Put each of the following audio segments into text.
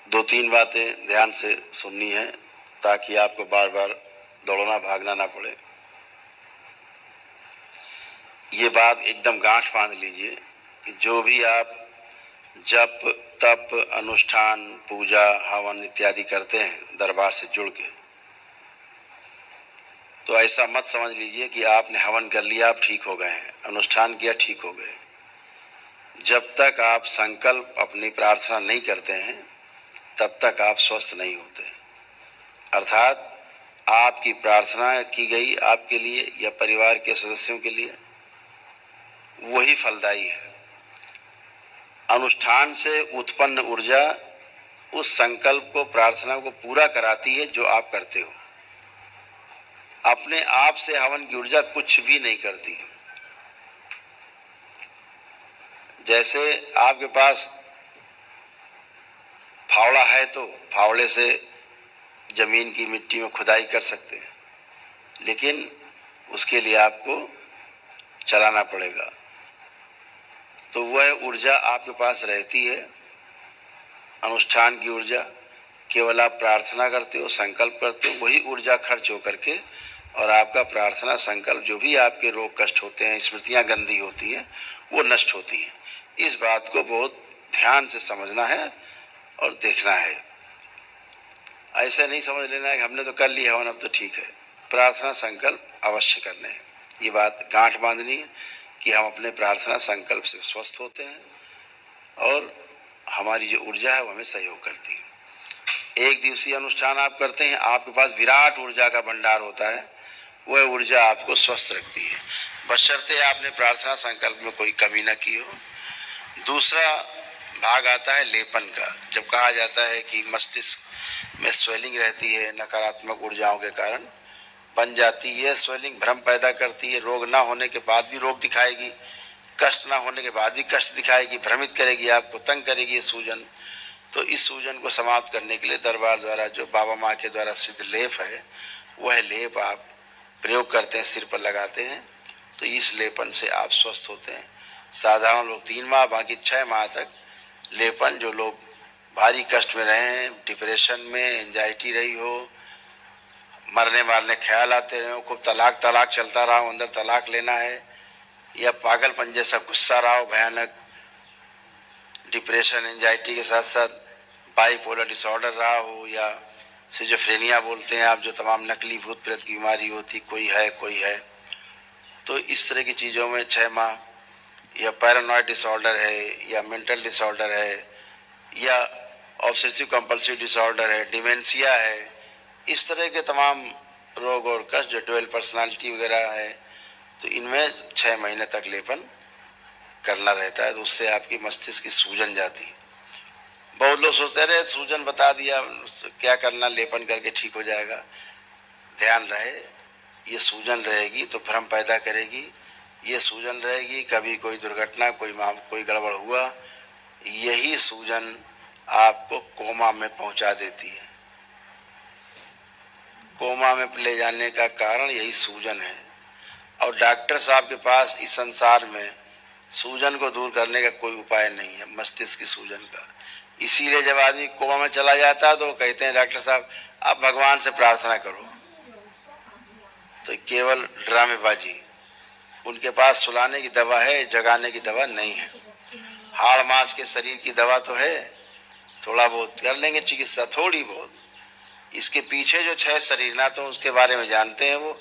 दो तीन बातें ध्यान से सुननी है ताकि आपको बार बार दौड़ना भागना ना पड़े। ये बात एकदम गांठ बांध लीजिए कि जो भी आप जप तप अनुष्ठान पूजा हवन इत्यादि करते हैं दरबार से जुड़ के, तो ऐसा मत समझ लीजिए कि आपने हवन कर लिया आप ठीक हो गए हैं, अनुष्ठान किया ठीक हो गए। जब तक आप संकल्प अपनी प्रार्थना नहीं करते हैं तब तक आप स्वस्थ नहीं होते। अर्थात आपकी प्रार्थना की गई आपके लिए या परिवार के सदस्यों के लिए, वही फलदायी है। अनुष्ठान से उत्पन्न ऊर्जा उस संकल्प को प्रार्थना को पूरा कराती है जो आप करते हो। अपने आप से हवन की ऊर्जा कुछ भी नहीं करती। जैसे आपके पास फावड़ा है तो फावड़े से जमीन की मिट्टी में खुदाई कर सकते हैं, लेकिन उसके लिए आपको चलाना पड़ेगा। तो वह ऊर्जा आपके पास रहती है, अनुष्ठान की ऊर्जा। केवल आप प्रार्थना करते हो, संकल्प करते हो, वही ऊर्जा खर्च होकर के और आपका प्रार्थना संकल्प जो भी आपके रोग कष्ट होते हैं, स्मृतियां गंदी होती हैं, वो नष्ट होती हैं। इस बात को बहुत ध्यान से समझना है और देखना है। ऐसे नहीं समझ लेना है कि हमने तो कर लिया हवन अब तो ठीक है। प्रार्थना संकल्प अवश्य करने हैं। ये बात गांठ बांधनी है कि हम अपने प्रार्थना संकल्प से स्वस्थ होते हैं और हमारी जो ऊर्जा है वो हमें सहयोग करती है। एक दिवसीय अनुष्ठान आप करते हैं, आपके पास विराट ऊर्जा का भंडार होता है, वह ऊर्जा आपको स्वस्थ रखती है, बशर्ते आपने प्रार्थना संकल्प में कोई कमी न की हो। दूसरा भाग आता है लेपन का। जब कहा जाता है कि मस्तिष्क में स्वेलिंग रहती है, नकारात्मक ऊर्जाओं के कारण बन जाती है, स्वेलिंग भ्रम पैदा करती है, रोग ना होने के बाद भी रोग दिखाएगी, कष्ट ना होने के बाद भी कष्ट दिखाएगी, भ्रमित करेगी, आपको तंग करेगी ये सूजन। तो इस सूजन को समाप्त करने के लिए दरबार द्वारा जो बाबा माँ के द्वारा सिद्ध लेप है, वह लेप आप प्रयोग करते हैं, सिर पर लगाते हैं, तो इस लेपन से आप स्वस्थ होते हैं। साधारण लोग 3 माह, बाकी 6 माह तक लेपन, जो लोग भारी कष्ट में रहे हैं, डिप्रेशन में, एंजाइटी रही हो, मरने मारने ख्याल आते रहे हो, खूब तलाक चलता रहा हो, अंदर तलाक लेना है, या पागलपन जैसा गुस्सा रहा हो, भयानक डिप्रेशन एंजाइटी के साथ साथ बाइपोलर डिसऑर्डर रहा हो, या सिजोफ्रेनिया बोलते हैं आप, जो तमाम नकली भूत प्रेत की बीमारी होती, कोई है, तो इस तरह की चीज़ों में 6 माह, या पैरानॉइड डिसऑर्डर है, या मेंटल डिसऑर्डर है, या ऑब्सेसिव कंपल्सिव डिसऑर्डर है, डिमेंशिया है, इस तरह के तमाम रोग और कष्ट जो ड्यूअल पर्सनालिटी वगैरह है, तो इनमें 6 महीने तक लेपन करना रहता है। तो उससे आपकी मस्तिष्क की सूजन जाती है। बहुत लोग सोचते रहे सूजन बता दिया, क्या करना, लेपन करके ठीक हो जाएगा। ध्यान रहे, ये सूजन रहेगी तो भ्रम पैदा करेगी, ये सूजन रहेगी, कभी कोई दुर्घटना, कोई गड़बड़ हुआ, यही सूजन आपको कोमा में पहुंचा देती है। कोमा में ले जाने का कारण यही सूजन है। और डॉक्टर साहब के पास इस संसार में सूजन को दूर करने का कोई उपाय नहीं है, मस्तिष्क की सूजन का। इसीलिए जब आदमी कोमा में चला जाता है तो कहते हैं डॉक्टर साहब आप भगवान से प्रार्थना करो, तो केवल ड्रामेबाजी। उनके पास सुलाने की दवा है, जगाने की दवा नहीं है। हाड़ मांस के शरीर की दवा तो है, थोड़ा बहुत कर लेंगे चिकित्सा, थोड़ी बहुत। इसके पीछे जो 6 शरीर, ना तो उसके बारे में जानते हैं वो,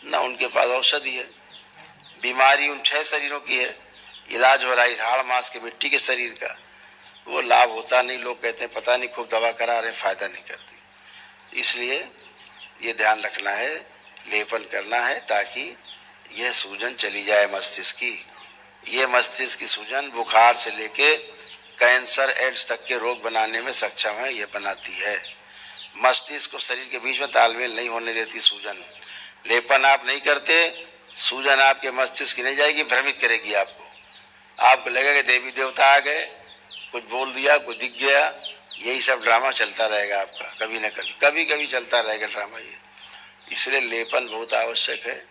ना उनके पास औषधि है। बीमारी उन 6 शरीरों की है, इलाज हो रहा है हाड़ मांस के मिट्टी के शरीर का, वो लाभ होता नहीं। लोग कहते हैं पता नहीं खूब दवा करा रहे, फायदा नहीं करती। इसलिए ये ध्यान रखना है, लेपन करना है ताकि यह सूजन चली जाए मस्तिष्क की। ये मस्तिष्क की सूजन बुखार से लेके कैंसर एड्स तक के रोग बनाने में सक्षम है, ये बनाती है। मस्तिष्क और शरीर के बीच में तालमेल नहीं होने देती सूजन। लेपन आप नहीं करते, सूजन आपके मस्तिष्क की नहीं जाएगी, भ्रमित करेगी आपको लगेगा देवी देवता आ गए, कुछ बोल दिया, कुछ दिख गया, यही सब ड्रामा चलता रहेगा आपका, कभी न कभी चलता रहेगा ड्रामा ये। इसलिए लेपन बहुत आवश्यक है,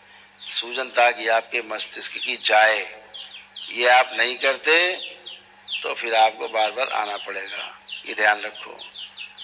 सूजन ताकि आपके मस्तिष्क की जाए। ये आप नहीं करते तो फिर आपको बार बार आना पड़ेगा, ये ध्यान रखो।